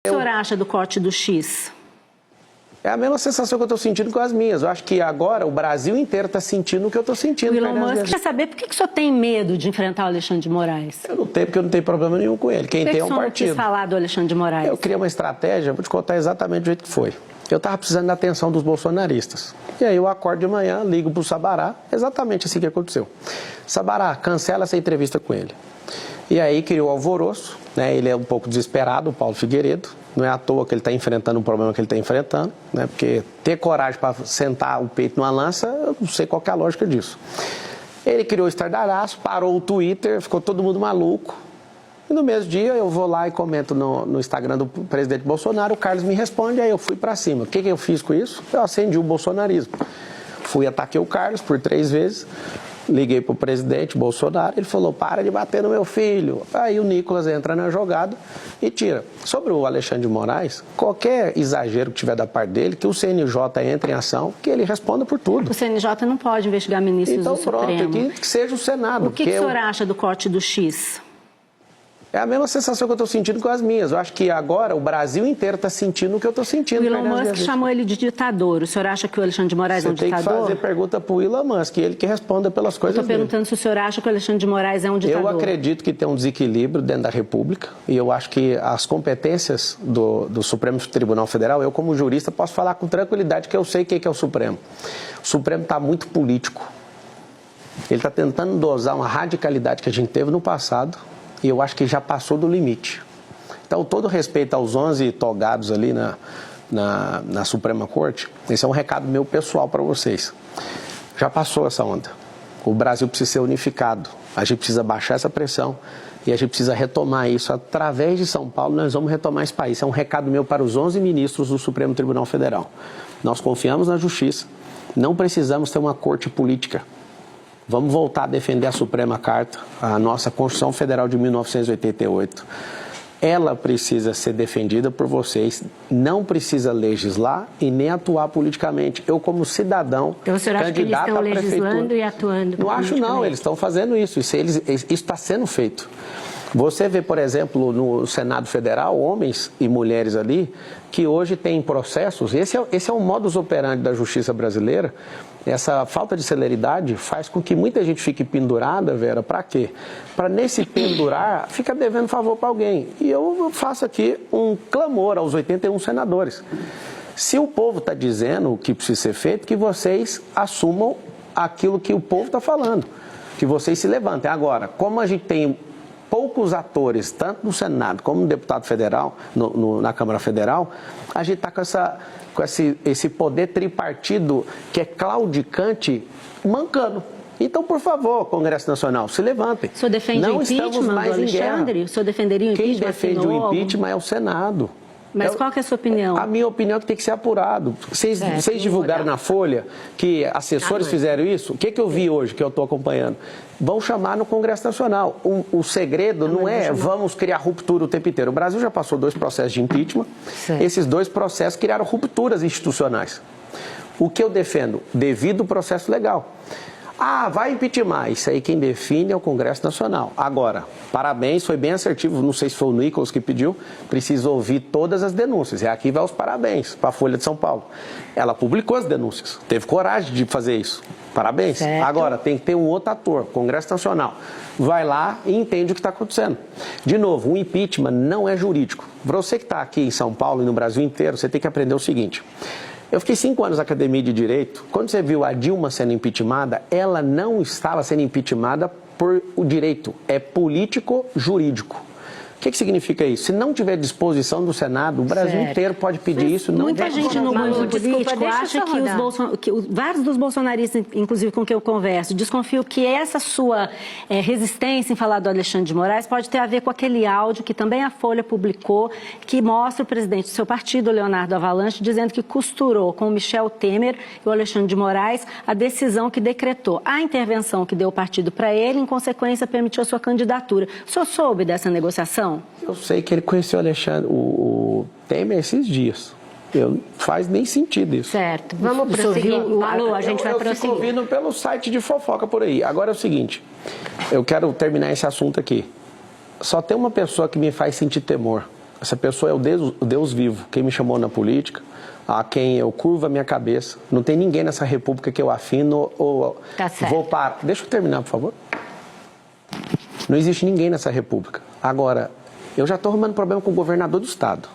O que o senhor acha do corte do X? É a mesma sensação que eu estou sentindo com as minhas. Eu acho que agora o Brasil inteiro está sentindo o que eu estou sentindo. O Elon Musk quer saber por que o senhor tem medo de enfrentar o Alexandre de Moraes? Eu não tenho, porque eu não tenho problema nenhum com ele. Quem tem é um partido. Por que o senhor não quis falar do Alexandre de Moraes? Eu criei uma estratégia, vou te contar exatamente do jeito que foi. Eu estava precisando da atenção dos bolsonaristas. E aí eu acordo de manhã, ligo para o Sabará, exatamente assim que aconteceu. Sabará, cancela essa entrevista com ele. E aí criou alvoroço, né? Ele é um pouco desesperado, o Paulo Figueiredo. Não é à toa que ele está enfrentando o problema que ele está enfrentando, né? Porque ter coragem para sentar o peito numa lança, eu não sei qual que é a lógica disso. Ele criou o estardalhaço, parou o Twitter, ficou todo mundo maluco. E no mesmo dia eu vou lá e comento no Instagram do presidente Bolsonaro, o Carlos me responde, aí eu fui para cima. O que eu fiz com isso? Eu acendi o bolsonarismo. Fui ataquei o Carlos por 3 vezes. Liguei para o presidente Bolsonaro, ele falou, para de bater no meu filho. Aí o Nicolas entra na jogada e tira. Sobre o Alexandre de Moraes, qualquer exagero que tiver da parte dele, que o CNJ entre em ação, que ele responda por tudo. O CNJ não pode investigar ministros do Supremo. Então pronto, que seja o Senado. O que o senhor acha do corte do X? É a mesma sensação que eu estou sentindo com as minhas. Eu acho que agora o Brasil inteiro está sentindo o que eu estou sentindo. O Elon Musk chamou ele de ditador. O senhor acha que o Alexandre de Moraes é um ditador? Você tem que fazer pergunta para o Elon Musk, ele que responda pelas coisas dele. Estou perguntando se o senhor acha que o Alexandre de Moraes é um ditador. Eu acredito que tem um desequilíbrio dentro da República e eu acho que as competências do Supremo Tribunal Federal, eu como jurista posso falar com tranquilidade que eu sei o que é o Supremo. O Supremo está muito político. Ele está tentando dosar uma radicalidade que a gente teve no passado. E eu acho que já passou do limite. Então, todo respeito aos 11 togados ali na Suprema Corte, esse é um recado meu pessoal para vocês. Já passou essa onda. O Brasil precisa ser unificado. A gente precisa baixar essa pressão e a gente precisa retomar isso. Através de São Paulo, nós vamos retomar esse país. É um recado meu para os 11 ministros do Supremo Tribunal Federal. Nós confiamos na justiça. Não precisamos ter uma corte política. Vamos voltar a defender a Suprema Carta, a nossa Constituição Federal de 1988. Ela precisa ser defendida por vocês, não precisa legislar e nem atuar politicamente. Eu, como cidadão, então, o senhor acha que eles estão legislando e atuando? Não acho não, eles estão fazendo isso. Isso está sendo feito. Você vê, por exemplo, no Senado Federal, homens e mulheres ali, que hoje têm processos. Esse é o modus operandi da justiça brasileira. Essa falta de celeridade faz com que muita gente fique pendurada, Vera, para quê? Para nesse pendurar, fica devendo favor para alguém. E eu faço aqui um clamor aos 81 senadores. Se o povo está dizendo o que precisa ser feito, que vocês assumam aquilo que o povo está falando. Que vocês se levantem. Agora, como a gente tem poucos atores, tanto no Senado como no deputado federal, na Câmara Federal, a gente está com esse poder tripartido que é claudicante, mancando. Então, por favor, Congresso Nacional, se levantem. O senhor defende Não o impeachment do Alexandre? O senhor defenderia o impeachment? Quem defende o impeachment é o Senado. Mas qual que é a sua opinião? A minha opinião é que tem que ser apurado. Vocês divulgaram na Folha que assessores fizeram isso? O que eu vi hoje, que eu estou acompanhando? Vão chamar no Congresso Nacional. O segredo não é vamos criar ruptura o tempo inteiro. O Brasil já passou 2 processos de impeachment. Certo. Esses 2 processos criaram rupturas institucionais. O que eu defendo? Devido ao processo legal. Ah, vai impeachment. Isso aí quem define é o Congresso Nacional. Agora, parabéns, foi bem assertivo, não sei se foi o Nicolas que pediu, precisa ouvir todas as denúncias. E aqui vai os parabéns para a Folha de São Paulo. Ela publicou as denúncias, teve coragem de fazer isso. Parabéns. Certo. Agora, tem que ter um outro ator, Congresso Nacional. Vai lá e entende o que está acontecendo. De novo, o impeachment não é jurídico. Para você que está aqui em São Paulo e no Brasil inteiro, você tem que aprender o seguinte. Eu fiquei 5 anos na Academia de Direito. Quando você viu a Dilma sendo impeachmentada, ela não estava sendo impeachmentada por o direito, é político-jurídico. O que significa isso? Se não tiver disposição do Senado, o Brasil inteiro pode pedir isso. Não muita gente no mundo político acha que vários dos bolsonaristas, inclusive com quem eu converso, desconfiam que essa sua resistência em falar do Alexandre de Moraes pode ter a ver com aquele áudio que também a Folha publicou, que mostra o presidente do seu partido, Leonardo Avalanche, dizendo que costurou com o Michel Temer e o Alexandre de Moraes a decisão que decretou a intervenção que deu o partido para ele, em consequência permitiu a sua candidatura. O senhor soube dessa negociação? Eu sei que ele conheceu o Temer esses dias. Não faz nem sentido isso. Certo. Vamos prosseguir. Alô, a gente vai prosseguir. Eu fico ouvindo pelo site de fofoca por aí. Agora é o seguinte, eu quero terminar esse assunto aqui. Só tem uma pessoa que me faz sentir temor. Essa pessoa é o Deus vivo, quem me chamou na política, a quem eu curvo a minha cabeça. Não tem ninguém nessa república que eu afino ou vou parar. Deixa eu terminar, por favor. Não existe ninguém nessa república. Agora, eu já estou arrumando problema com o governador do estado.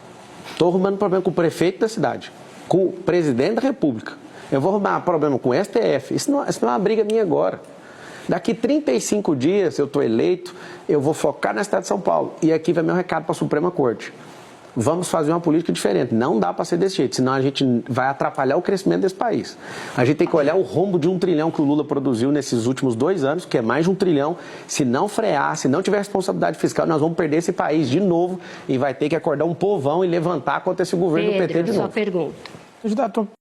Estou arrumando problema com o prefeito da cidade, com o presidente da república. Eu vou arrumar problema com o STF. Isso não é uma briga minha agora. Daqui 35 dias eu estou eleito, eu vou focar na cidade de São Paulo. E aqui vai meu recado para a Suprema Corte. Vamos fazer uma política diferente. Não dá para ser desse jeito, senão a gente vai atrapalhar o crescimento desse país. A gente tem que olhar o rombo de 1 trilhão que o Lula produziu nesses últimos 2 anos, que é mais de 1 trilhão. Se não frear, se não tiver responsabilidade fiscal, nós vamos perder esse país de novo e vai ter que acordar um povão e levantar contra esse governo do PT de novo. Sua pergunta. Candidato,